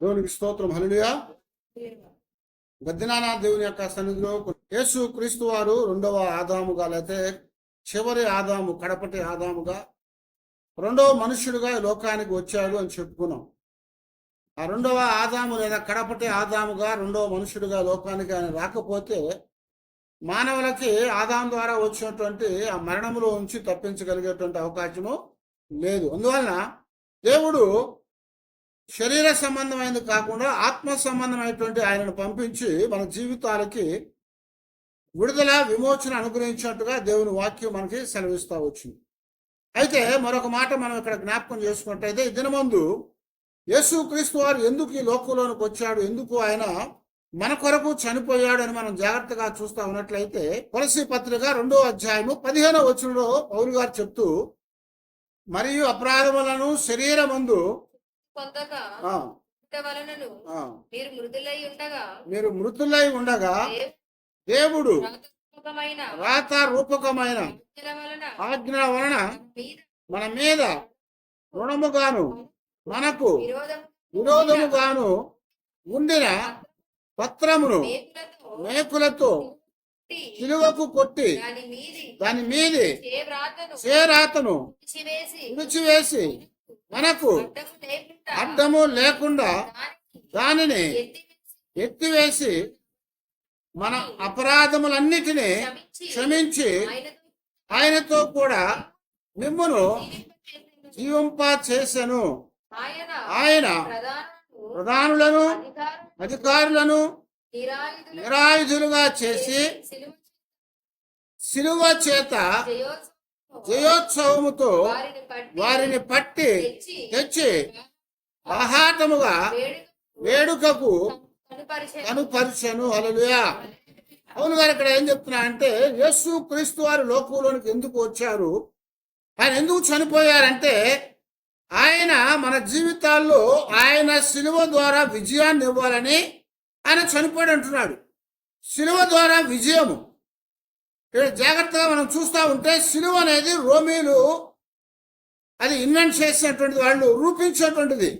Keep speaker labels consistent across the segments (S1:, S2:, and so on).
S1: దేవునికి స్తోత్రం. హల్లెలూయా. గద్దినానా దేవుని యొక్క సన్నిధిలో యేసు క్రీస్తు వారు రెండవ ఆదాముగా, లేకపోతే చివరి ఆదాము, కడపటి ఆదాముగా, రెండవ మనుష్యుడిగా ఈ లోకానికి వచ్చాడు అని చెప్పుకున్నాం. ఆ రెండవ ఆదాము లేదా కడపటి ఆదాముగా, రెండవ మనుష్యుడిగా లోకానికి ఆయన రాకపోతే మానవులకి ఆదాము ద్వారా వచ్చినటువంటి ఆ మరణములో ఉంచి తప్పించగలిగేటువంటి అవకాశము లేదు. అందువలన దేవుడు శరీర సంబంధమైనది కాకుండా ఆత్మ సంబంధమైనటువంటి ఆయనను పంపించి మన జీవితాలకి విడుదల, విమోచన అనుగ్రహించినట్టుగా దేవుని వాక్యం మనకి సెలవిస్తూ వచ్చింది. అయితే మరొక మాట మనం ఇక్కడ జ్ఞాపకం చేసుకున్నట్టయితే, ఈ దినమందు యేసు క్రీస్తు వారు ఎందుకు ఈ లోకంలోనికి వచ్చాడు, ఎందుకు ఆయన మన కొరకు చనిపోయాడు అని మనం జాగ్రత్తగా చూస్తా ఉన్నట్లయితే, కొలసీ పత్రిక 2వ అధ్యాయము 15వ వచనంలో పౌలు గారు చెప్తూ, మరియు అపరాధములను శరీరమందు మీరు మృతులై ఉండగా దేవుడు రాత రూపకమైన ఆజ్ఞల వలన మన మీద రుణముగాను మనకు విరోధముగాను ఉండిన పత్రమును మేకులతో సిలువకు కొట్టి దాని మీది చేరాతను విడిచివేసి మనకు అడ్డము లేకుండా దానిని ఎత్తివేసి మన అపరాధములన్నిటినీ క్షమించి ఆయనతో కూడా మిమ్మును జీవింప చేసెను. ఆయన ప్రధానులను అధికారులను నిరాయుధులుగా చేసి సిలువ చేత జయోత్సవముతో వారిని పట్టి తెచ్చి ఆహాటముగా వేడుకకు కనుపరిచెను. హల్లెలూయా. అవును గారు ఇక్కడ ఏం చెప్తున్నా అంటే, యేసు క్రీస్తు వారు లోకంలోనికి ఎందుకు వచ్చారు, ఆయన ఎందుకు చనిపోయారంటే, ఆయన మన జీవితాల్లో ఆయన సిలువ ద్వారా విజయాన్ని ఇవ్వాలని ఆయన చనిపోయాడు అంటున్నాడు. సిలువ ద్వారా విజయము. ఇక్కడ జాగ్రత్తగా మనం చూస్తూ ఉంటే, సిలువ అనేది రోమీలు అది ఇన్వెంట్ చేసినటువంటిది, వాళ్ళు రూపించేటువంటిది.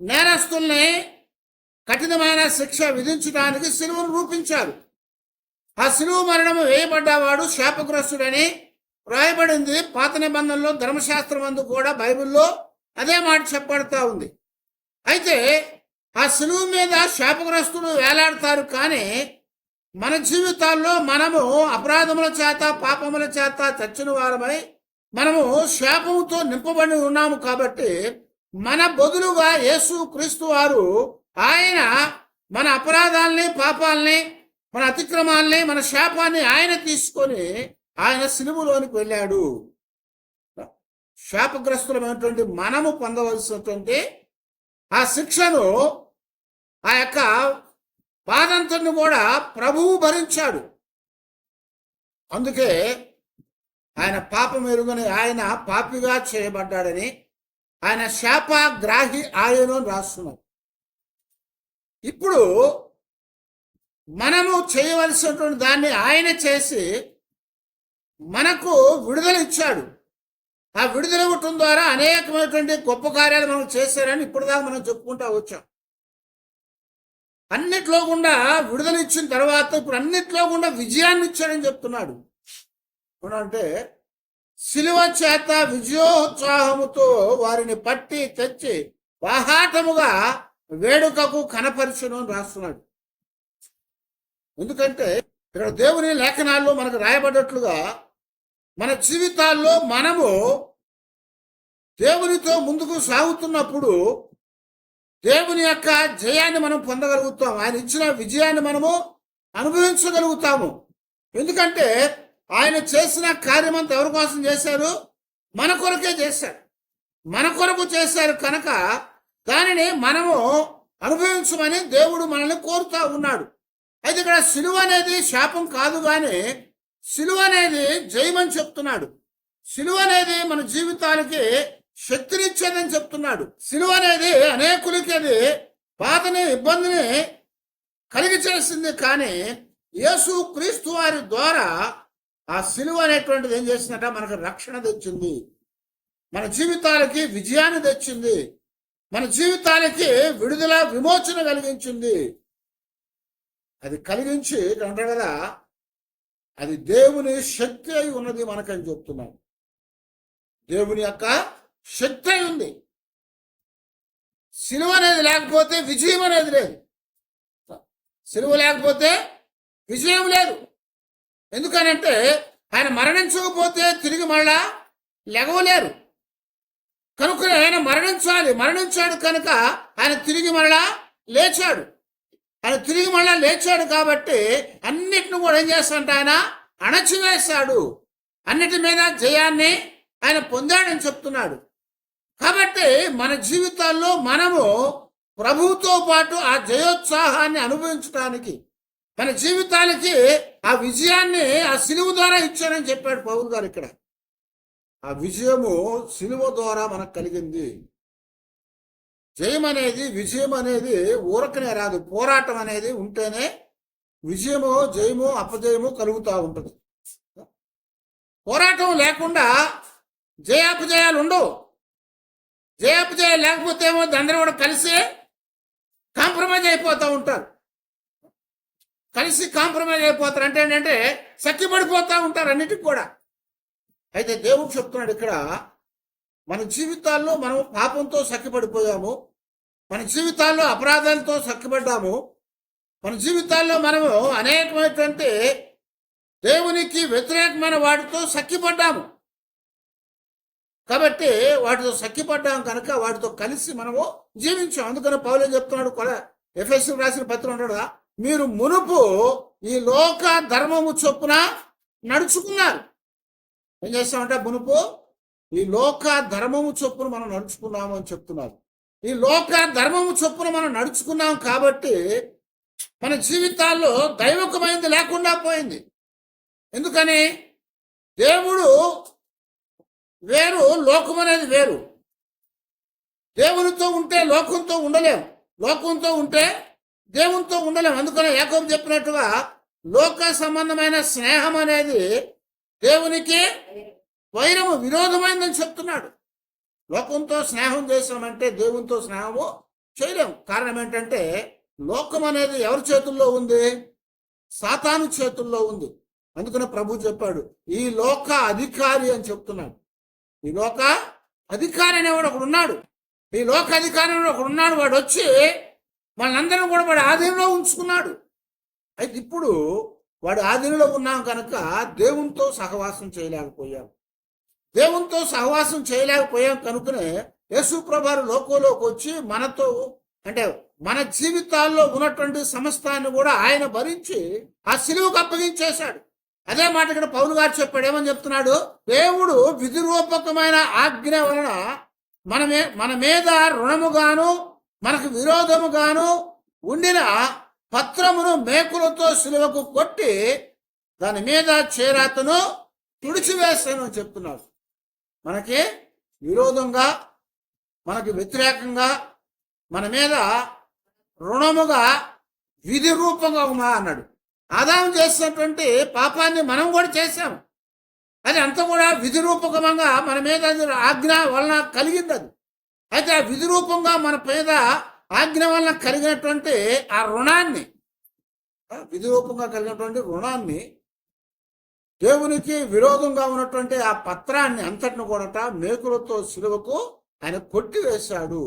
S1: నేరస్తుల్ని కఠినమైన శిక్ష విధించడానికి సిలువను రూపించారు. ఆ సిలువ మరణము వేయబడ్డవాడు శాపగ్రస్తుడని రాయబడింది పాత నిబంధనలో, ధర్మశాస్త్రం అందు కూడా, బైబిల్లో అదే మాట చెప్పబడతా ఉంది. అయితే ఆ సిలువ మీద శాపగ్రస్తులు వేలాడతారు, కానీ మన జీవితాల్లో మనము అపరాధముల చేత, పాపముల చేత చచ్చిన వారమై మనము శాపముతో నింపబడి ఉన్నాము. కాబట్టి మన బదులుగా యేసు క్రీస్తు వారు ఆయన మన అపరాధాలని, పాపాలని, మన అతిక్రమాలని, మన శాపాన్ని ఆయన తీసుకొని ఆయన సిలువలోనికి వెళ్ళాడు. శాపగ్రస్తులమైనటువంటి మనము పొందవలసినటువంటి ఆ శిక్షను, ఆ యొక్క బాధంతను కూడా ప్రభువు భరించాడు. అందుకే ఆయన పాపం ఎరుగని ఆయన పాపిగా చేయబడ్డాడని, ఆయన శాపగ్రాహి ఆయను రాస్తున్నాడు. ఇప్పుడు మనము చేయవలసినటువంటి దాన్ని ఆయన చేసి మనకు విడుదల ఇచ్చాడు. ఆ విడుదల ఇవ్వటం ద్వారా అనేకమైనటువంటి గొప్ప కార్యాలు మనం చేశారని ఇప్పుడు దాకా మనం చెప్పుకుంటా వచ్చాం. అన్నిట్లో గుండా విడుదల ఇచ్చిన తర్వాత ఇప్పుడు అన్నిట్లో గుండా విజయాన్ని ఇచ్చాడని చెప్తున్నాడు. అంటే సిలువ చేత విజయోత్సాహముతో వారిని పట్టి తెచ్చి బాహాటముగా వేడుకకు కనపరిచెను అని రాస్తున్నాడు. ఎందుకంటే ఇక్కడ దేవుని లేఖనాల్లో మనకు రాయబడ్డట్లుగా మన జీవితాల్లో మనము దేవునితో ముందుకు సాగుతున్నప్పుడు దేవుని యొక్క జయాన్ని మనం పొందగలుగుతాం. ఆయన ఇచ్చిన విజయాన్ని మనము అనుభవించగలుగుతాము. ఎందుకంటే ఆయన చేసిన కార్యమంతా ఎవరి కోసం చేశారు? మన కొరకే చేశారు. మన కొరకు చేశారు కనుక దానిని మనము అనుభవించమని దేవుడు మనల్ని కోరుతా ఉన్నాడు. అయితే ఇక్కడ సిలువ అనేది శాపం కాదు, కానీ సిలువ అనేది జయమని చెప్తున్నాడు. సిలువ అనేది మన జీవితాలకి శక్తినిచ్చేదని చెప్తున్నాడు. సిలువ అనేది అనేకులకి అది బాధని, ఇబ్బందిని కలిగి చేసింది, కానీ యేసు క్రీస్తు వారి ద్వారా ఆ సిలువ అనేటువంటిది ఏం చేసిందట? మనకు రక్షణ తెచ్చింది, మన జీవితాలకి విజయాన్ని తెచ్చింది, మన జీవితాలకి విడుదల విమోచన కలిగించింది. అది కలిగించి అంటారు కదా, అది దేవుని శక్తి అయి ఉన్నది మనకని చెప్తున్నాం. దేవుని యొక్క శక్తి అయి ఉంది. సిలువ అనేది లేకపోతే విజయం అనేది లేదు. సిలువ లేకపోతే విజయం లేదు. ఎందుకనంటే ఆయన మరణించకపోతే తిరిగి మళ్ళా లెగవలేరు. కనుక ఆయన మరణించాడు కనుక ఆయన తిరిగి మళ్ళా లేచాడు. ఆయన తిరిగి మళ్ళా లేచాడు కాబట్టి అన్నిటిని కూడా ఏం చేస్తాడంటే ఆయన అణచివేశాడు. అన్నిటి మీద జయాన్ని ఆయన పొందాడని చెప్తున్నాడు. కాబట్టి మన జీవితాల్లో మనము ప్రభువుతో పాటు ఆ జయోత్సాహాన్ని అనుభవించడానికి, మన జీవితాలకి ఆ విజయాన్ని ఆ సిలువ ద్వారా ఇచ్చానని చెప్పాడు పౌలు గారు. ఇక్కడ ఆ విజయము సిలువ ద్వారా మనకు కలిగింది. విజయం అనేది ఊరకనే రాదు. పోరాటం అనేది ఉంటేనే విజయము, జయము, అపజయము కలుగుతూ ఉంటుంది. పోరాటం లేకుండా జయాపజయాలు ఉండవు. జయాపజయాలు లేకపోతే ఏమో అందరూ కూడా కలిసి కాంప్రమైజ్ అయిపోతూ ఉంటారు. కలిసి కాంప్రమైజ్ అయిపోతారు అంటే ఏంటంటే సఖ్యపడిపోతూ ఉంటారు అన్నిటికి కూడా. అయితే దేవుడు చెప్తున్నాడు ఇక్కడ, మన జీవితాల్లో మనం పాపంతో సఖ్యపడిపోయాము, మన జీవితాల్లో అపరాధాలతో సఖ్యపడ్డాము, మన జీవితాల్లో మనము అనేకమైనటువంటి దేవునికి వ్యతిరేకమైన వాటితో సఖ్యపడ్డాము. కాబట్టి వాటితో సఖ్యపడ్డాం కనుక వాటితో కలిసి మనము జీవించాం. అందుకని పౌలు చెప్తున్నాడు కూడా, ఎఫెసీయులకు రాసిన పత్రం ఉంటాడు, మీరు మునుపు ఈ లోక ధర్మము చొప్పున నడుచుకున్నారు. ఏం చేస్తామంటే మునుపు ఈ లోక ధర్మము చొప్పున మనం నడుచుకున్నాము అని చెప్తున్నారు. ఈ లోక ధర్మము చొప్పున మనం నడుచుకున్నాం కాబట్టి మన జీవితాల్లో దైవకమైంది లేకుండా పోయింది. ఎందుకని? దేవుడు వేరు, లోకం అనేది వేరు. దేవునితో ఉంటే లోకంతో ఉండలేం, లోకంతో ఉంటే దేవునితో ఉండలేం. అందుకనే యాకోబు చెప్పినట్టుగా లోక సంబంధమైన స్నేహం అనేది దేవునికి వైరము, విరోధమైందని చెప్తున్నాడు. లోకంతో స్నేహం చేసామంటే దేవునితో స్నేహము చేయలేం. కారణం ఏంటంటే లోకం అనేది ఎవరి చేతుల్లో ఉంది? సాతాను చేతుల్లో ఉంది. అందుకనే ప్రభు చెప్పాడు, ఈ లోక అధికారి అని చెప్తున్నాడు. ఈ లోక అధికారి అనేవాడు ఒకడు ఉన్నాడు. ఈ లోక అధికారి అనేవాడు ఒకడు ఉన్నాడు. వాడు వచ్చి మనందరం కూడా వాడి ఆధీనంలో ఉంచుకున్నాడు. అయితే ఇప్పుడు వాడి ఆధీనంలో ఉన్నాం కనుక దేవునితో సహవాసం చేయలేకపోయాం. దేవునితో సహవాసం చేయలేకపోయాం కనుకనే యేసు ప్రభువు లోకంలోకి వచ్చి మనతో, అంటే మన జీవితాల్లో ఉన్నటువంటి సమస్తాన్ని కూడా ఆయన భరించి ఆ సిలువకు అప్పగించేశాడు. అదే మాట ఇక్కడ పౌలు గారు చెప్పాడు. ఏమని చెప్తున్నాడు? దేవుడు విధిరూపకమైన ఆజ్ఞ వలన మన మీద రుణముగాను మనకు విరోధముగాను ఉండిన పత్రమును మేకులతో సిలువకు కొట్టి దాని మీద చేరాతను తుడిచివేస్తాను చెప్తున్నాడు. మనకి విరోధంగా, మనకి వ్యతిరేకంగా, మన మీద రుణముగా విధి రూపంగా ఉన్నా అన్నాడు. ఆదాము చేసినటువంటి పాపాన్ని మనం కూడా చేశాము. అది అంతా కూడా విధి రూపకంగా మన మీద ఆజ్ఞ వలన కలిగింది. అది అయితే ఆ విధి రూపంగా మన మీద ఆజ్ఞ వలన కలిగినటువంటి ఆ రుణాన్ని, విధి రూపంగా కలిగినటువంటి రుణాన్ని, దేవునికి విరోధంగా ఉన్నటువంటి ఆ పత్రాన్ని అంతటిని కూడా మేకులతో సిలువకు ఆయన కొట్టివేశాడు.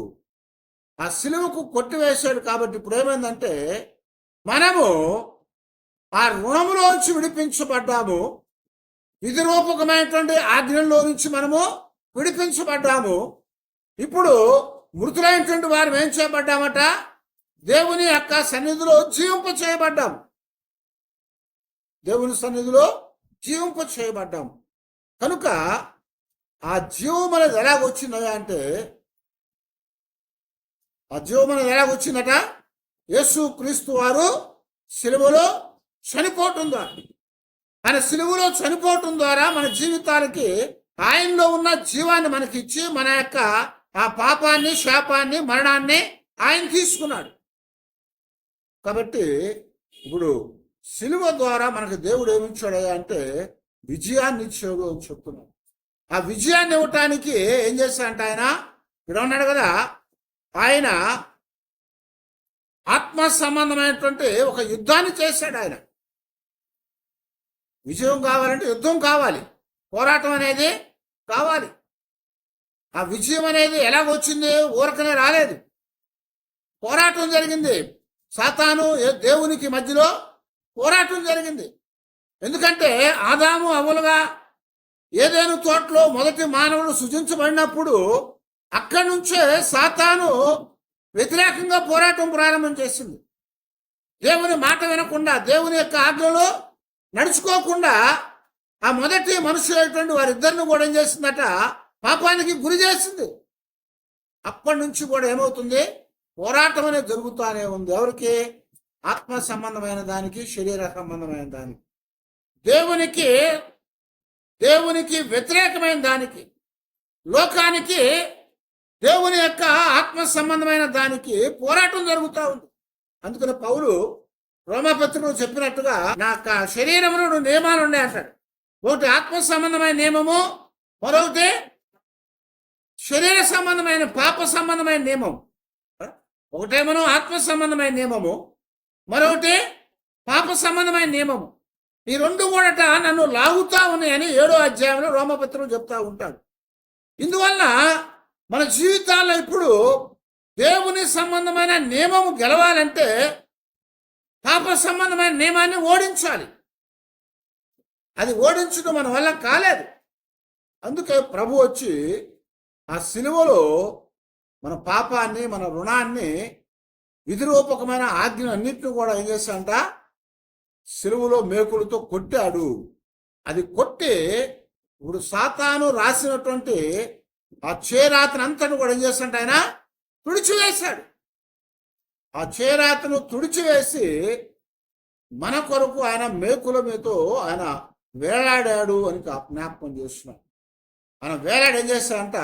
S1: ఆ సిలువకు కొట్టివేశాడు. కాబట్టి ఇప్పుడు ఏమైందంటే మనము ఆ రుణములోంచి విడిపించబడ్డాము. విధి రూపకమైనటువంటి ఆజ్ఞల్లో నుంచి మనము విడిపించబడ్డాము. ఇప్పుడు మృతులైనటువంటి వారు ఏం చేయబడ్డామట? దేవుని యొక్క సన్నిధిలో జీవింప చేయబడ్డాము. దేవుని సన్నిధిలో జీవింప చేయబడ్డాము. కనుక ఆ జీవం అనేది ఎలాగొచ్చిందా అంటే, ఆ జీవం అనేది ఎలాగొచ్చిందట? యేసు క్రీస్తు వారు సిలువలో చనిపోవటం ద్వారా, ఆయన సిలువలో చనిపోవటం ద్వారా మన జీవితాలకి ఆయనలో ఉన్న జీవాన్ని మనకిచ్చి మన యొక్క ఆ పాపాన్ని, శాపాన్ని, మరణాన్ని ఆయన తీసుకున్నాడు. కాబట్టి ఇప్పుడు సిలువ ద్వారా మనకు దేవుడు ఏమిచ్చాడయ్యా అంటే విజయాన్ని ఇచ్చాడు అని చెప్తున్నాడు. ఆ విజయాన్ని ఇవ్వటానికి ఏం చేశాడంటే ఆయన ఇక్కడ ఉన్నాడు కదా, ఆయన ఆత్మ సంబంధమైనటువంటి ఒక యుద్ధాన్ని చేశాడు. ఆయన విజయం కావాలంటే యుద్ధం కావాలి, పోరాటం అనేది కావాలి. ఆ విజయం అనేది ఎలాగొచ్చింది? ఊరకనే రాలేదు, పోరాటం జరిగింది. సాతాను దేవునికి మధ్యలో పోరాటం జరిగింది. ఎందుకంటే ఆదాము అవ్వలుగా ఏదైనా తోటలో మొదటి మానవుడు సృజించబడినప్పుడు అక్కడి నుంచే సాతాను వ్యతిరేకంగా పోరాటం ప్రారంభం చేసింది. దేవుని మాట వినకుండా, దేవుని యొక్క ఆజ్ఞలో నడుచుకోకుండా ఆ మొదటి మనుషులైనటువంటి వారిద్దరిని కూడా ఏం చేసిందట? పాపానికి గురి చేసింది. అప్పటి నుంచి కూడా ఏమవుతుంది? పోరాటం అనేది జరుగుతూనే ఉంది. ఎవరికి? ఆత్మ సంబంధమైన దానికి, శరీర సంబంధమైన దానికి, దేవునికి వ్యతిరేకమైన దానికి, లోకానికి దేవుని యొక్క ఆత్మ సంబంధమైన దానికి పోరాటం జరుగుతూ ఉంది. అందుకని పౌలు రోమాపత్రికలో చెప్పినట్టుగా నా శరీరంలో 2 నియమాలు ఉన్నాయి అంటాడు. ఒకటి ఆత్మ సంబంధమైన నియమము, మరొకటి శరీర సంబంధమైన పాప సంబంధమైన నియమం. ఒకటేమో ఆత్మ సంబంధమైన నియమము, మరొకటి పాప సంబంధమైన నియమము. ఈ 2 కూడా నన్ను లాగుతా ఉన్నాయని 7వ అధ్యాయంలో రోమపత్రికలో చెప్తా ఉంటాడు. ఇందువల్ల మన జీవితాల్లో ఇప్పుడు దేవుని సంబంధమైన నియమము గెలవాలంటే పాప సంబంధమైన నియమాన్ని ఓడించాలి. అది ఓడించడం మన వల్ల కాలేదు. అందుకే ప్రభు వచ్చి ఆ సిలువలో మన పాపాన్ని, మన రుణాన్ని, విధిరూపకమైన ఆజ్ఞ అన్నింటినీ కూడా ఏం చేశాడంట? సిలువలో మేకులతో కొట్టాడు. అది కొట్టి ఇప్పుడు సాతాను రాసినటువంటి ఆ చేరాతను అంతను కూడా ఏం చేస్తాడంట? ఆయన తుడిచివేశాడు. ఆ చేరాతను తుడిచివేసి మన కొరకు ఆయన మేకుల మీతో ఆయన వేలాడాడు అని జ్ఞాపకం చేస్తున్నాడు. ఆయన వేలాడు ఏం చేస్తాడంట?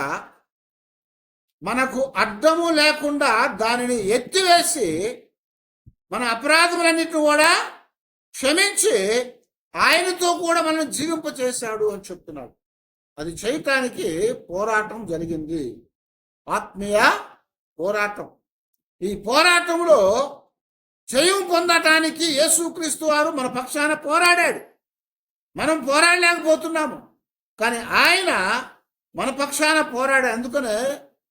S1: మనకు అడ్డము లేకుండా దానిని ఎత్తివేసి మన అపరాధములన్నిటిని కూడా క్షమించి ఆయనతో కూడా మనం జీవింప చేశాడు అని చెప్తున్నాడు. అది చేయటానికి పోరాటం జరిగింది, ఆత్మీయ పోరాటం. ఈ పోరాటంలో జయం పొందటానికి యేసుక్రీస్తు వారు మన పక్షాన పోరాడాడు. మనం పోరాడలేకపోతున్నాము, కానీ ఆయన మన పక్షాన పోరాడాడు. అందుకనే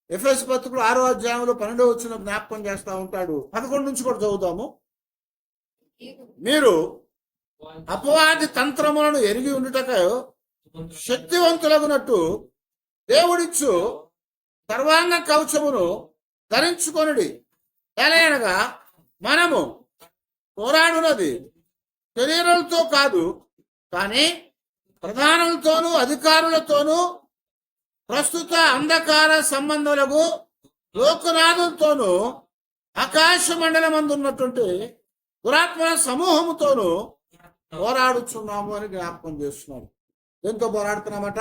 S1: ఎఫెసు పత్రికలో 6వ అధ్యాయంలో 12వ వచనం జ్ఞాపకం చేస్తూ ఉంటాడు. 11 నుంచి కూడా చదువుతాము. మీరు అపవాది తంత్రములను ఎరిగి ఉండుటకు శక్తివంతులగునట్టు దేవుడిచ్చు సర్వాంగ కవచమును ధరించుకొనుడి. ఎలాగనగా మనము పోరాడునది శరీరాలతో కాదు, కానీ ప్రధానులతోనూ అధికారులతోనూ ప్రస్తుత అంధకార సంబంధులకు లోకనాథులతోనూ ఆకాశ మండలమందు ఉన్నటువంటి దురాత్మల సమూహముతోనూ పోరాడుచున్నాము అని జ్ఞాపకం చేస్తున్నాడు. ఎంతో పోరాడుతున్నామట?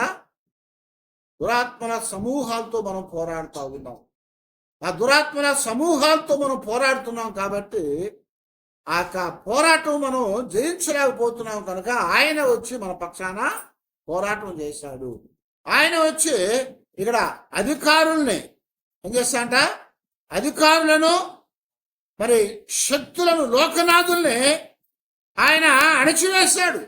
S1: దురాత్మల సమూహాలతో మనం పోరాడుతూ ఉన్నాం. ఆ దురాత్మల సమూహాలతో మనం పోరాడుతున్నాం కాబట్టి ఆ పోరాటం మనం జయించలేకపోతున్నాం కనుక ఆయన వచ్చి మన పక్షాన పోరాటం చేశాడు. ఆయన వచ్చి ఇక్కడ అధికారుల్ని ఏం చేస్తాడంట? అధికారులను, మరి శక్తులను, లోకనాథుల్ని ఆయన అణచివేశాడు.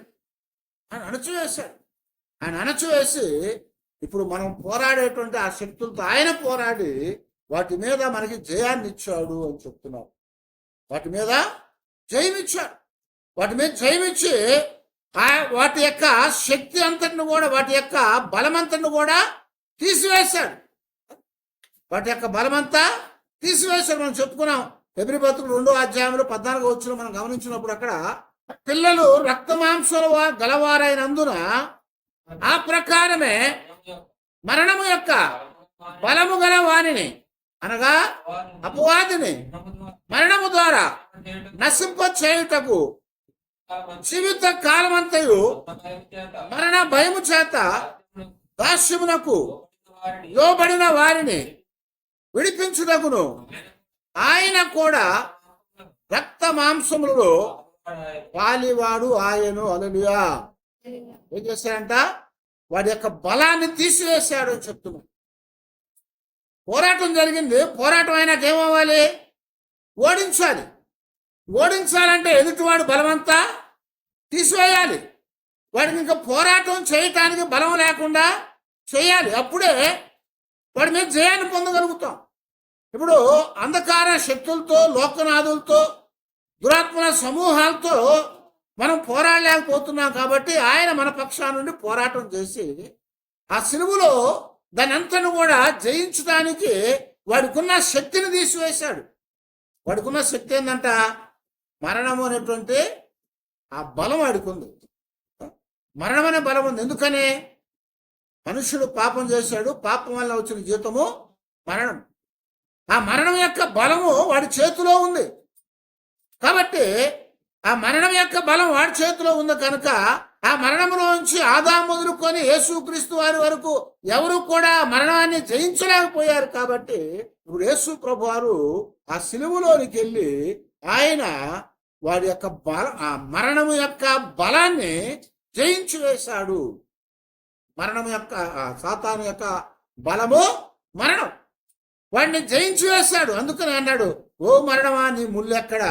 S1: ఆయన అణచివేసి ఇప్పుడు మనం పోరాడేటువంటి ఆ శక్తులతో ఆయన పోరాడి వాటి మీద మనకి జయాన్ని ఇచ్చాడు అని చెప్తున్నారు. వాటి మీద జయమిచ్చాడు. వాటి మీద జయమిచ్చి వాటి యొక్క శక్తి అంతటిని కూడా, వాటి యొక్క బలమంతటిని కూడా తీసివేశాడు. వాటి యొక్క బలమంతా తీసివేశాడు. మనం చెప్పుకున్నాం హెబ్రీ పత్రిక 2వ అధ్యాయంలో 14వ వచనం మనం గమనించినప్పుడు అక్కడ పిల్లలు రక్తమాంసాల గలవారైనందున ఆ ప్రకారమే మరణము యొక్క బలము గల వానిని, అనగా అపవాదిని మరణము ద్వారా నశింప చేయుటకు జీవిత కాలమంతయు మరణ భయము చేత దాస్యమునకు లోబడిన వారిని విడిపించుటకును ఆయన కూడా రక్త మాంసములలో పాలివాడు ఆయను. హల్లెలూయా. ఏం చేశాడంట? వాడి యొక్క బలాన్ని తీసివేశాడు అని చెప్తున్నాడు. పోరాటం జరిగింది. పోరాటం అయినాక ఏమవ్వాలి? ఓడించాలి. ఓడించాలంటే ఎదుటివాడు బలమంతా తీసివేయాలి. వాడికి ఇంకా పోరాటం చేయటానికి బలం లేకుండా చేయాలి. అప్పుడే వాడి మీద జయాన్ని పొందగలుగుతాం. ఇప్పుడు అంధకార శక్తులతో, లోకనాథులతో, దురాత్మల సమూహాలతో మనం పోరాడలేకపోతున్నాం. కాబట్టి ఆయన మన పక్షా నుండి పోరాటం చేసి ఆ సిలువలో దాని అంతను కూడా జయించడానికి వాడికున్న శక్తిని తీసివేశాడు. వాడికున్న శక్తి ఏంటంట? మరణము అనేటువంటి ఆ బలం వాడికి ఉంది. మరణం అనే బలం ఉంది. ఎందుకని? మనుషుడు పాపం చేశాడు, పాపం వల్ల వచ్చిన జీతము మరణం. ఆ మరణం యొక్క బలము వాడి చేతిలో ఉంది. కాబట్టి ఆ మరణం యొక్క బలం వాడి చేతిలో ఉంది కనుక ఆ మరణంలోంచి ఆదాము మొదలుకొని యేసుక్రీస్తు వారి వరకు ఎవరు కూడా మరణాన్ని జయించలేకపోయారు. కాబట్టి ఇప్పుడు యేసు ప్రభు వారు ఆ సిలువలోనికి వెళ్ళి ఆయన వాడి యొక్క ఆ మరణము యొక్క బలాన్ని జయించి వేశాడు. మరణం యొక్క సాతాను యొక్క బలము మరణం. వాడిని జయించి వేశాడు. అందుకని అన్నాడు, ఓ మరణమా నీ ముళ్ళు ఎక్కడా,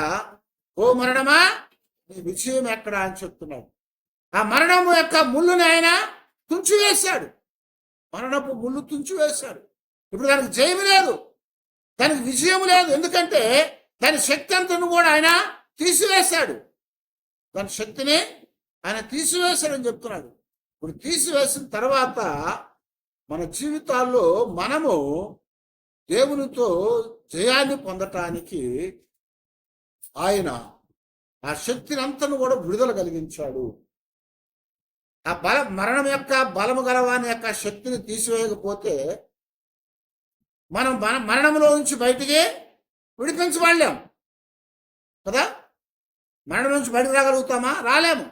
S1: ఓ మరణమా నీ విజయం ఎక్కడా అని చెప్తున్నాడు. ఆ మరణము యొక్క ముళ్ళుని ఆయన తుంచివేశాడు. మరణపు ముళ్ళు తుంచివేశాడు. ఇప్పుడు దానికి జయం లేదు, దానికి విజయం లేదు. ఎందుకంటే దాని శక్తి అంతను కూడా ఆయన తీసివేశాడు. దాని శక్తిని ఆయన తీసివేశాడని చెప్తున్నాడు. ఇప్పుడు తీసివేసిన తర్వాత మన జీవితాల్లో మనము దేవునితో జయాన్ని పొందటానికి ఆయన ఆ శక్తిని అంతను కూడా విడుదల కలిగించాడు. ఆ మరణం యొక్క బలము గలవాని యొక్క శక్తిని తీసివేయకపోతే మనం మరణంలో నుంచి బయటికి విడిపించబడలేం కదా. మరణం నుంచి బయటకు రాగలుగుతామా? రాలేము.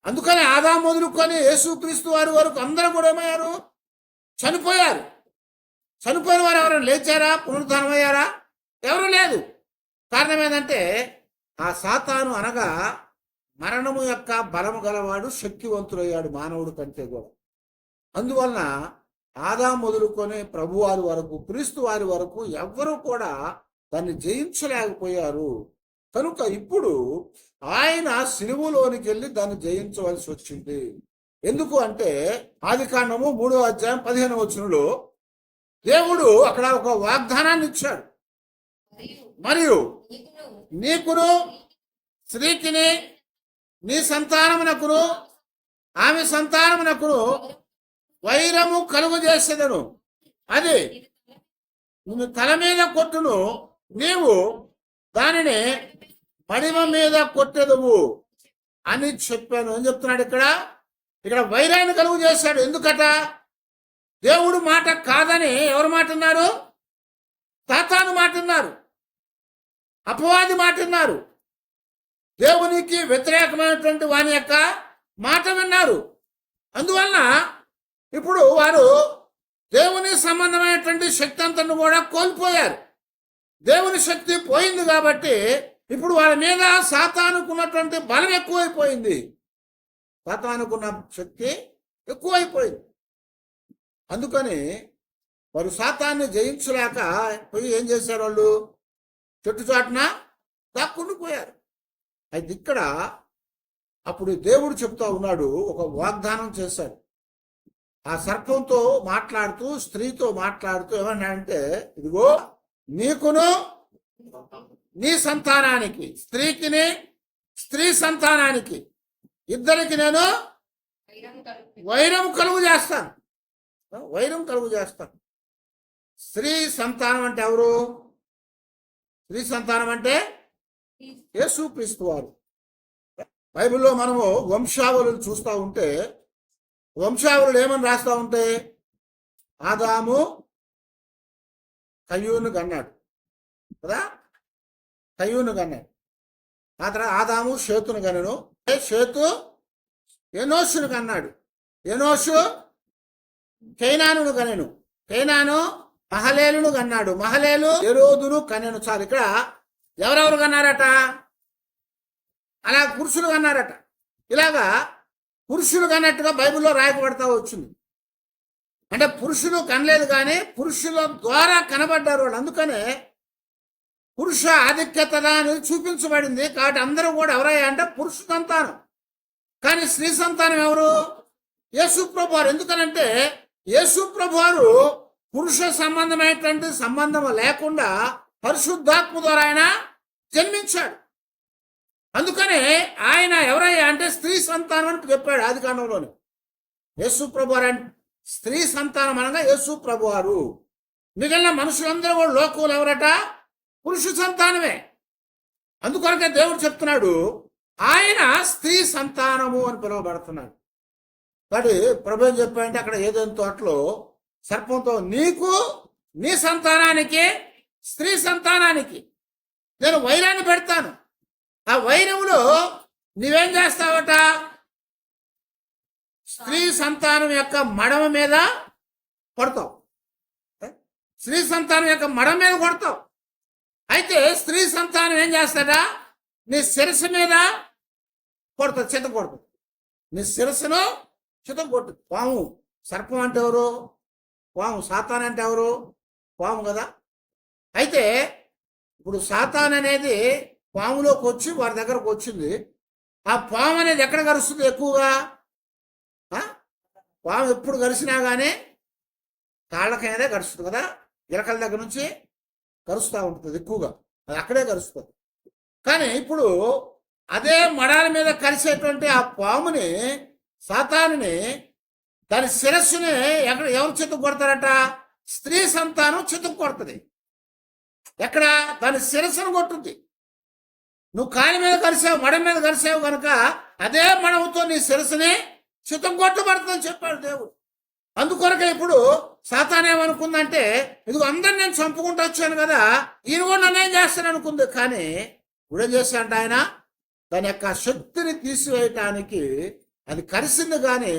S1: అందుకని ఆదాము మొదలుకొని యేసుక్రీస్తు వారి వరకు అందరూ కూడా ఏమయ్యారు? చనిపోయారు. చనిపోయిన వారు ఎవరైనా లేచారా? పునరుద్ధానమయ్యారా? ఎవరు లేదు. కారణం ఏంటంటే ఆ సాతాను అనగా మరణము యొక్క బలము గలవాడు శక్తివంతుడయ్యాడు మానవుడు కంటే కూడా. అందువలన ఆదాము మొదలుకొని ప్రభువారి వరకు, క్రీస్తు వారి వరకు ఎవ్వరూ కూడా దాన్ని జయించలేకపోయారు. కనుక ఇప్పుడు ఆయన సిలువలోనికి వెళ్ళి దాన్ని జయించవలసి వచ్చింది. ఎందుకు అంటే ఆదికాండము 3వ అధ్యాయం 15వ వచనంలో దేవుడు అక్కడ ఒక వాగ్దానాన్ని ఇచ్చాడు. మరియు నీకును స్త్రీకిని నీ సంతానమునకును ఆమె సంతానమునకును వైరము కలుగు చేసేదను, అది నిన్ను తల మీద కొట్టును, నీవు దానిని మడిమ మీద కొట్టెదవు అని చెప్పాను అని చెప్తున్నాడు. ఇక్కడ వైరాన్ని కలుగు చేశాడు. ఎందుకట? దేవుడు మాట కాదని ఎవరు మాట ఉన్నారు? సాతాను మాట ఉన్నారు, అపవాది మాట ఉన్నారు, దేవునికి వ్యతిరేకమైనటువంటి వాని యొక్క మాట విన్నారు. అందువలన ఇప్పుడు వారు దేవుని సంబంధమైనటువంటి శక్తి అంతను కూడా కోల్పోయారు. దేవుని శక్తి పోయింది కాబట్టి ఇప్పుడు వాళ్ళ మీద సాతానుకున్నటువంటి బలం ఎక్కువైపోయింది. సాతానుకున్న శక్తి ఎక్కువైపోయింది. అందుకని వారు సాతాన్ని జయించలేక పోయి ఏం చేశారు? వాళ్ళు చెట్టు చాటున దాక్కుండిపోయారు. అయితే ఇక్కడ అప్పుడు దేవుడు చెప్తా ఉన్నాడు, ఒక వాగ్దానం చేశాడు. ఆ సర్పంతో మాట్లాడుతూ, స్త్రీతో మాట్లాడుతూ ఏమన్నాడంటే, ఇదిగో నీకును నీ సంతానానికి, స్త్రీకిని స్త్రీ సంతానానికి ఇద్దరికి నేను వైరం కలుగు చేస్తాను. వైరం కలుగు చేస్తాను. స్త్రీ సంతానం అంటే ఎవరు? స్త్రీ సంతానం అంటే యేసుక్రీస్తు వారు. బైబిల్లో మనము వంశావళులు చూస్తూ ఉంటే వంశావళులు ఏమని రాస్తూ ఉంటే ఆదాము కయ్యూను కన్నాడు కదా, కయ్యూను కన్నాడు. ఆ తర్వాత ఆదాము షేతును కనెను, షేతు ఎనోషును కన్నాడు, ఎనోషు కైనానును కనెను, కైనాను మహలేలును కన్నాడు, మహలేలు యెరోదును కనెను. చాలు. ఇక్కడ ఎవరెవరు కన్నారట? అలా పురుషులు కన్నారట. ఇలాగా పురుషులు కన్నట్టుగా బైబిల్లో రాయబడతా వచ్చింది. అంటే పురుషులు కనలేదు కానీ పురుషుల ద్వారా కనబడ్డారు వాళ్ళు. అందుకనే పురుషుల ద్వారా కనబడ్డారు వాళ్ళు. అందుకనే పురుష ఆధిక్యత అనేది చూపించబడింది. కాబట్టి అందరూ కూడా ఎవరయ్యా అంటే పురుష సంతానం. కానీ స్త్రీ సంతానం ఎవరు? యేసు ప్రభు వారు. ఎందుకనంటే యేసు ప్రభు వారు పురుష సంబంధమైనటువంటి సంబంధం లేకుండా పరిశుద్ధాత్మ ద్వారా ఆయన జన్మించాడు. అందుకనే ఆయన ఎవరయ్యా అంటే స్త్రీ సంతానం అని చెప్పాడు ఆది కాండంలోనే. యేసు ప్రభు వారు స్త్రీ సంతానం అనగా యేసు ప్రభు వారు. మిగిలిన మనుషులందరూ కూడా లోకంలో ఎవరట? పురుష సంతానమే. అందుకొరకే దేవుడు చెప్తున్నాడు ఆయన స్త్రీ సంతానము అని పిలువబడుతున్నాడు. కాబట్టి ప్రభు ఏం చెప్పాడంటే అక్కడ ఏదైనా తోటలో సర్పంతో నీకు నీ సంతానానికి స్త్రీ సంతానానికి నేను వైరాన్ని పెడతాను. ఆ వైరంలో నీవేం చేస్తావట? స్త్రీ సంతానం యొక్క మడమ మీద కొడతావు. స్త్రీ సంతానం యొక్క మడమ మీద కొడతావు. అయితే స్త్రీ సంతానం ఏం చేస్తాడా? నీ శిరస్సు మీద కొడుతుంది, చిత కొడుతుంది. నీ శిరస్సును చిత కొట్టు. పాము, సర్పం అంటే ఎవరు? పాము. సాతాన్ అంటే ఎవరు? పాము కదా. అయితే ఇప్పుడు సాతాన్ అనేది పాములోకి వచ్చి వారి దగ్గరకు వచ్చింది. ఆ పాము అనేది ఎక్కడ కరుస్తుంది ఎక్కువగా? పాము ఎప్పుడు కరిసినా కానీ కాళ్ళకైనా కరుస్తుంది కదా. గిలకల దగ్గర నుంచి కరుస్తూ ఉంటుంది ఎక్కువగా, అది అక్కడే కరుస్తుంది. కానీ ఇప్పుడు అదే మడాల మీద కరిసేటువంటి ఆ పాముని, సాతానుని, దాని శిరస్సుని ఎవరు చితుకు కొడతారట? స్త్రీ సంతానం చితుకు కొడుతుంది. ఎక్కడ? దాని శిరస్సును కొట్టుద్ది. నువ్వు కాలి మీద కలిసావు, మడ మీద కలిసావు కనుక అదే మడముతో నీ శిరస్సుని చితం కొట్టబడుతుందని చెప్పాడు దేవుడు. అందుకొరకే ఇప్పుడు సాతాన్ ఏమనుకుందంటే ఇదిగో అందరిని నేను చంపుకుంటూ వచ్చాను కదా, ఈయన కూడా నన్ను ఏం చేస్తాను అనుకుంది. కానీ ఇప్పుడు ఏం చేస్తాడంటే ఆయన దాని యొక్క శక్తిని తీసివేయటానికి అది కరిసింది. కానీ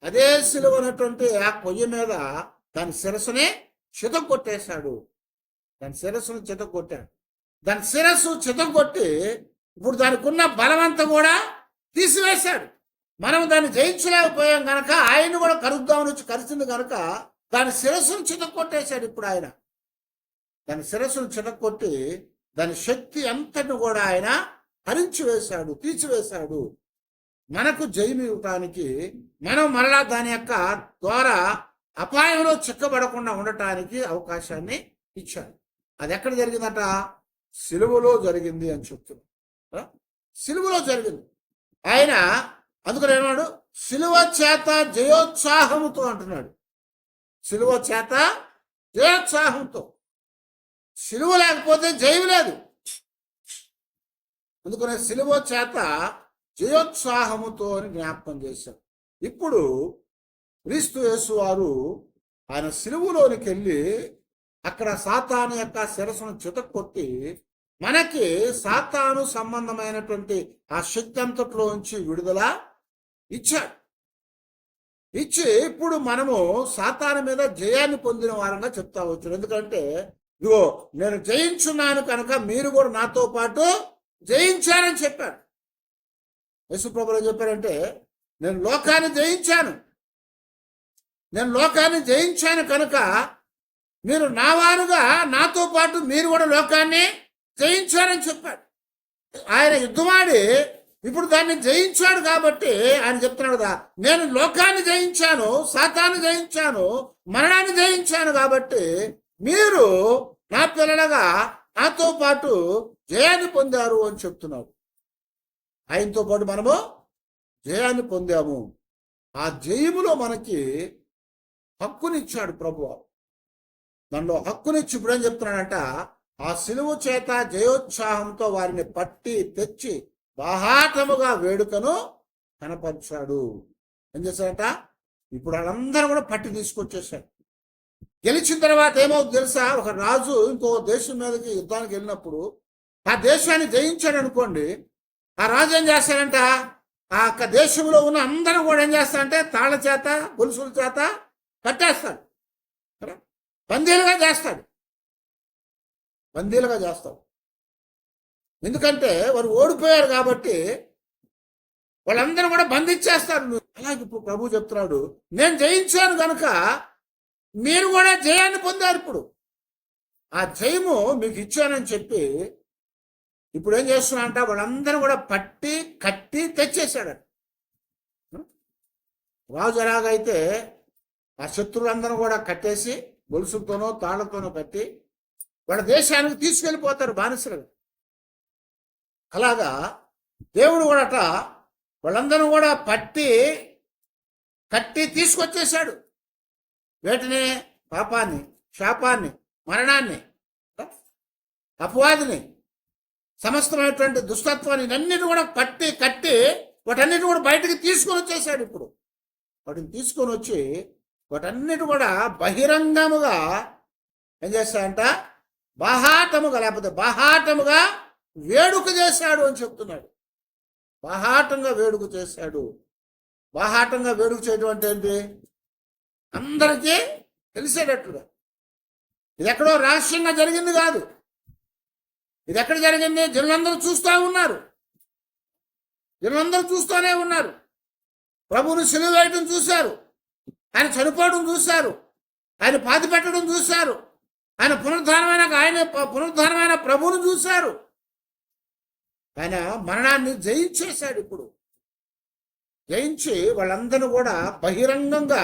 S1: అదే సిలువనటువంటి ఆ పొయ్యి మీద దాని శిరస్సుని చితం కొట్టేశాడు. దాని శిరస్సును చితం కొట్టాడు. దాని శిరస్సు చితం కొట్టి ఇప్పుడు దానికి ఉన్న బలమంతా కూడా తీసివేశాడు. మనం దాన్ని జయించలేకపోయాం కనుక ఆయన కూడా కరుద్దామని వచ్చి కరిచింది కనుక దాని శిరస్సును చితం కొట్టేశాడు. ఇప్పుడు ఆయన దాని శిరస్సును చితం కొట్టి దాని శక్తి అంతటిని కూడా ఆయన హరించి వేశాడు, తీసివేశాడు. మనకు జయము ఇవ్వటానికి, మనం మరలా దాని యొక్క ద్వారా అపాయంలో చిక్కబడకుండా ఉండటానికి అవకాశాన్ని ఇచ్చాడు. అది ఎక్కడ జరిగిందట? సిలువలో జరిగింది అని చెప్తున్నాడు. సిలువలో జరిగింది. ఆయన అందుకని ఏమన్నాడు? సిలువ చేత జయోత్సాహముతో అంటున్నాడు. సిలువ చేత జయోత్సాహంతో. సిలువ లేకపోతే జయం లేదు. అందుకనే సిలువ చేత జయోత్సాహముతో అని జ్ఞాపకం చేశారు. ఇప్పుడు క్రీస్తు యేసు వారు ఆయన సిలువలోనికి వెళ్ళి అక్కడ సాతాను యొక్క శిరస్సును చితక్కొట్టి మనకి సాతాను సంబంధమైనటువంటి ఆ శక్తి అంతట్లోంచి విడుదల ఇచ్చాడు. ఇచ్చి ఇప్పుడు మనము సాతాను మీద జయాన్ని పొందిన వారంగా చెప్తా వచ్చాడు. ఎందుకంటే ఇదిగో నేను జయించున్నాను కనుక మీరు కూడా నాతో పాటు జయించారని చెప్పాడు. యేసుప్రభువు ఏం చెప్పారంటే నేను లోకాన్ని జయించాను, నేను లోకాన్ని జయించాను కనుక మీరు నా వారుగా నాతో పాటు మీరు కూడా లోకాన్ని జయించారని చెప్పాడు. ఆయన యుద్ధమాడి ఇప్పుడు దాన్ని జయించాడు కాబట్టి ఆయన చెప్తున్నాడు కదా, నేను లోకాన్ని జయించాను, సాతాన్ని జయించాను, మరణాన్ని జయించాను కాబట్టి మీరు నా పిల్లలుగా నాతో పాటు జయాన్ని పొందారు అని చెప్తున్నాడు. ఆయనతో పాటు మనము జయాన్ని పొందాము. ఆ జయములో మనకి హక్కునిచ్చాడు ప్రభువు. దానిలో హక్కునిచ్చి ఇప్పుడు ఏం చెప్తున్నాడంట, ఆ సిలువ చేత జయోత్సాహంతో వారిని పట్టి తెచ్చి బాహాటముగా వేడుకను కనపరిచాడు. ఏం చేశాడంట? ఇప్పుడు వాళ్ళందరూ కూడా పట్టి తీసుకొచ్చేసాడు. గెలిచిన తర్వాత ఏమవుతుంది తెలుసా? ఒక రాజు ఇంకో దేశం మీదకి యుద్ధానికి వెళ్ళినప్పుడు ఆ దేశాన్ని జయించాడు అనుకోండి, ఆ రాజు ఏం చేస్తాడంట, ఆ దేశంలో ఉన్న అందరూ కూడా ఏం చేస్తాడంటే తాళ్ళ చేత గొలుసుల చేత కట్టేస్తాడు, బందీలుగా చేస్తాడు. బందీలుగా చేస్తాడు. ఎందుకంటే వారు ఓడిపోయారు కాబట్టి వాళ్ళందరూ కూడా బంధించేస్తారు. అలాగే ఇప్పుడు ప్రభు చెప్తున్నాడు, నేను జయించాను కనుక మీరు కూడా జయాన్ని పొందారు. ఇప్పుడు ఆ జయము మీకు ఇచ్చానని చెప్పి ఇప్పుడు ఏం చేస్తున్నా వాళ్ళందరూ కూడా పట్టి కట్టి తెచ్చేశాడు. రాజు ఎలాగైతే ఆ శత్రువులందరూ కూడా కట్టేసి గొలుసులతోనో తాళ్లతోనో కట్టి వాళ్ళ దేశానికి తీసుకెళ్ళిపోతారు బానిసలుగా. అలాగా దేవుడు కూడా వాళ్ళందరూ కూడా పట్టి కట్టి తీసుకొచ్చేశాడు. వేటిని? పాపాన్ని, శాపాన్ని, మరణాన్ని, అపవాదిని, సమస్తమైనటువంటి దుష్టత్వాన్ని అన్నిటి కూడా పట్టి కట్టి వాటన్నిటి కూడా బయటకు తీసుకొని వచ్చేసాడు. ఇప్పుడు వాటిని తీసుకొని వచ్చి వాటన్నిటి కూడా బహిరంగముగా ఏం చేస్తాడంట? బాహాటముగా, లేకపోతే బాహాటముగా వేడుక చేశాడు అని చెప్తున్నాడు. బాహాటంగా వేడుక చేశాడు. బాహాటంగా వేడుక చేయడం అంటే ఏంటి? అందరికీ తెలిసేటట్లుగా. ఇది ఎక్కడో రహస్యంగా జరిగింది కాదు. ఇది ఎక్కడ జరిగింది? జనులందరూ చూస్తూ ఉన్నారు. జనులందరూ చూస్తూనే ఉన్నారు. ప్రభువుని సిలువ వేయటం చూశారు, ఆయన చనిపోవడం చూశారు, ఆయన పాతి పెట్టడం చూశారు, ఆయన పునరుద్ధారమైన ప్రభువును చూశారు. ఆయన మరణాన్ని జయించేశాడు. ఇప్పుడు జయించి వాళ్ళందరూ కూడా బహిరంగంగా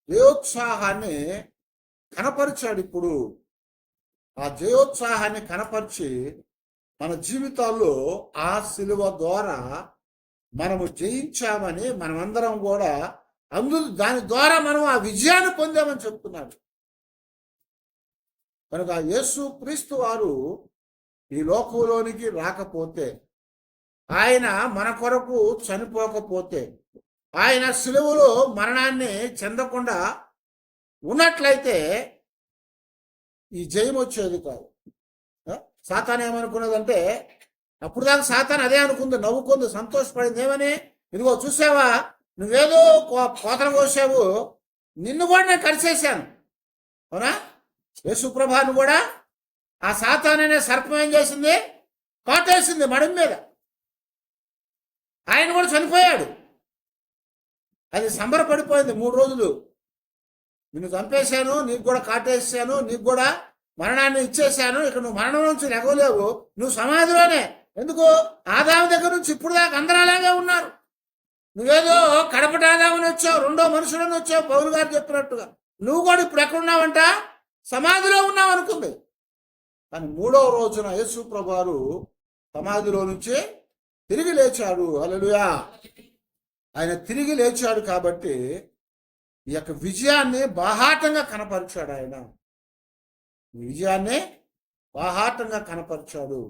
S1: జయోత్సాహాన్ని కనపరిచాడు. ఇప్పుడు ఆ జయోత్సాహాన్ని కనపరిచి మన జీవితాల్లో ఆ సిలువ ద్వారా మనము జయించామని మనమందరం కూడా దాని ద్వారా మనం ఆ విజయాన్ని పొందామని చెప్తున్నాడు. కనుక యేసు క్రీస్తు వారు ఈ లోకంలోనికి రాకపోతే, ఆయన మన కొరకు చనిపోకపోతే, ఆయన సిలువలో మరణాన్ని చెందకుండా ఉన్నట్లయితే ఈ జయం వచ్చేది కాదు. సాతాన్ ఏమనుకున్నదంటే, అప్పుడు దాకా సాతాన్ అదే అనుకుంది, నవ్వుకుంది, సంతోషపడింది. ఏమని? ఇదిగో చూసావా, నువ్వేదో కోతలు కోసావు, నిన్ను కూడా నేను కలిసేశాను. అవునా? యేసుప్రభాను కూడా ఆ సాతాన్ అనే సర్పం ఏం చేసింది? కాటేసింది మడం మీద. ఆయన కూడా చనిపోయాడు. అది సంబరపడిపోయింది 3 రోజులు. నిన్ను చంపేశాను, నీకు కూడా కాటేసాను, నీకు కూడా మరణాన్ని ఇచ్చేశాను, ఇక నువ్వు మరణం నుంచి లెగవలేవు, నువ్వు సమాధిలోనే. ఎందుకు? ఆదాము దగ్గర నుంచి ఇప్పుడు దాకా అందరూ అలాగే ఉన్నారు. నువ్వేదో కడపటి ఆదాముని వచ్చావు, రెండో మనుషులను వచ్చావు, పౌలు గారు చెప్పినట్టుగా. నువ్వు కూడా ఇప్పుడు ఎక్కడున్నావంట? సమాధిలో ఉన్నావు అనుకుంది. కానీ 3వ రోజున యేసు ప్రభువారు సమాధిలో నుంచి తిరిగి లేచాడు. హల్లెలూయా! ఆయన తిరిగి లేచాడు కాబట్టి ఈ యొక్క విజయాన్ని బాహాటంగా కనపరిచాడు. ఆయన విజయాన్ని బాహాటంగా కనపరిచాడు.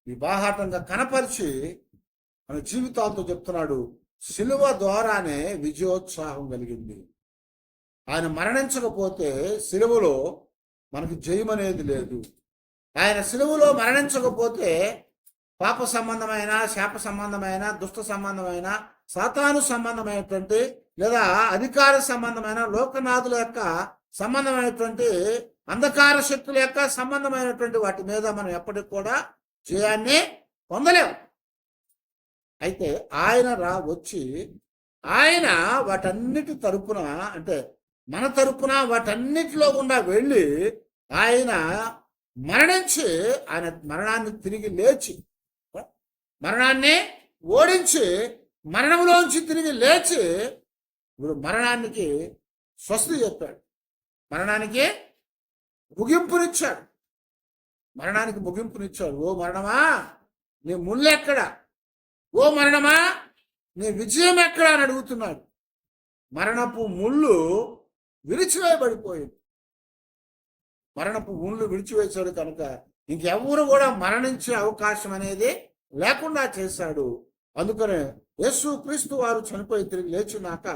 S1: ఈ బాహాటంగా కనపరిచి మన జీవితాలతో చెప్తున్నాడు, సిలువ ద్వారానే విజయోత్సాహం కలిగింది. ఆయన మరణించకపోతే సిలువలో మనకు జయం అనేది లేదు. ఆయన సిలువలో మరణించకపోతే పాప సంబంధమైన, శాప సంబంధమైన, దుష్ట సంబంధమైన, సాతాను సంబంధమైనటువంటి లేదా అధికార సంబంధమైన, లోకనాథుల యొక్క సంబంధమైనటువంటి, అంధకార శక్తుల యొక్క సంబంధమైనటువంటి వాటి మీద మనం ఎప్పటికి కూడా జయాన్ని పొందలేము. అయితే ఆయన వచ్చి ఆయన వాటన్నిటి తరపున, అంటే మన తరపున వాటన్నిటిలో గుండా వెళ్ళి ఆయన మరణించి, ఆయన మరణాన్ని తిరిగి లేచి, మరణాన్ని ఓడించి, మరణంలోంచి తిరిగి లేచి ఇప్పుడు మరణానికి స్వస్తి చెప్పాడు. మరణానికి ముగింపునిచ్చాడు. మరణానికి ముగింపునిచ్చాడు. ఓ మరణమా, నీ ముళ్ళెక్కడా? ఓ మరణమా, నీ విజయం ఎక్కడా అని అడుగుతున్నాడు. మరణపు ముళ్ళు విరిచివేయబడిపోయింది. మరణపు ముళ్ళు విడిచివేశాడు కనుక ఇంకెవరు కూడా మరణించే అవకాశం అనేది లేకుండా చేశాడు. అందుకనే యేసు క్రీస్తు వారు చనిపోయి తిరిగి లేచినాక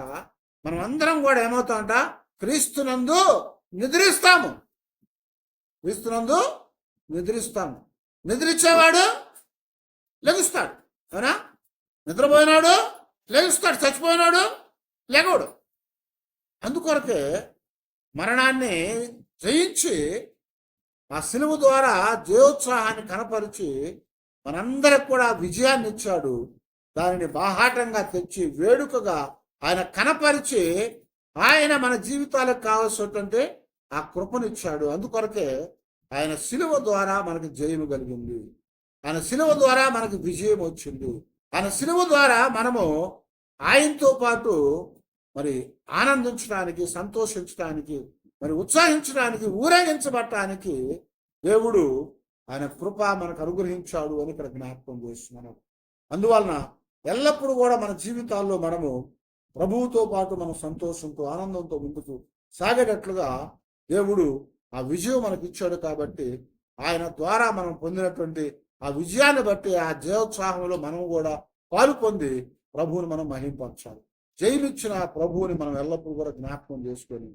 S1: మనం అందరం కూడా ఏమవుతామంట? క్రీస్తునందు నిద్రిస్తాము. క్రీస్తునందు నిద్రిస్తాము. నిద్రించేవాడు లెగుస్తాడు. అవునా? నిద్రపోయినాడు లెగుస్తాడు, చచ్చిపోయినాడు లెగవడు. అందుకొరకే మరణాన్ని జయించి ఆ సిలువ ద్వారా జయోత్సాహాన్ని కనపరిచి మనందరికి కూడా విజయాన్ని ఇచ్చాడు. దానిని బాహాటంగా తెచ్చి వేడుకగా ఆయన కనపరిచి ఆయన మన జీవితాలకు కావాల్సినటువంటి ఆ కృపనిచ్చాడు. అందుకొరకే ఆయన శిలువ ద్వారా మనకి జయము కలిగింది. ఆయన శిలువ ద్వారా మనకి విజయం వచ్చింది. ఆయన శిలువ ద్వారా మనము ఆయనతో పాటు మరి ఆనందించడానికి, సంతోషించడానికి, మరి ఉత్సాహించడానికి, ఊరేగించబడటానికి దేవుడు ఆయన కృప మనకు అనుగ్రహించాడు అని ఇక్కడ జ్ఞాపకం చేస్తున్నాను. అందువలన ఎల్లప్పుడూ కూడా మన జీవితాల్లో మనము ప్రభువుతో పాటు మనం సంతోషంతో, ఆనందంతో ముందుకు సాగేటట్లుగా దేవుడు ఆ విజయం మనకి ఇచ్చాడు. కాబట్టి ఆయన ద్వారా మనం పొందినటువంటి ఆ విజయాన్ని బట్టి ఆ జయోత్సాహంలో మనం కూడా పాలు పొంది ప్రభువుని మనం మహింపరచాలి. జయమిచ్చిన ఆ ప్రభువుని మనం ఎల్లప్పుడూ కూడా జ్ఞాపకం చేసుకొని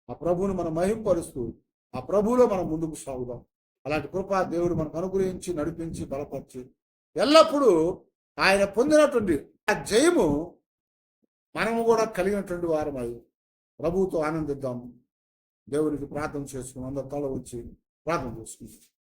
S1: ఆ ప్రభువుని మనం మహింపరుస్తూ ఆ ప్రభువులో మనం ముందుకు సాగుదాం. అలాంటి కృప దేవుడు మనకు అనుగ్రహించి, నడిపించి, బలపరిచి ఎల్లప్పుడూ ఆయన పొందినటువంటి ఆ జయము మనము కూడా కలిగినటువంటి వారమై ప్రభువుతో ఆనందిద్దాం. దేవునికి ప్రార్థన చేసుకుని అందరూ తల ఉంచి ప్రార్థన చేసుకుంటాం.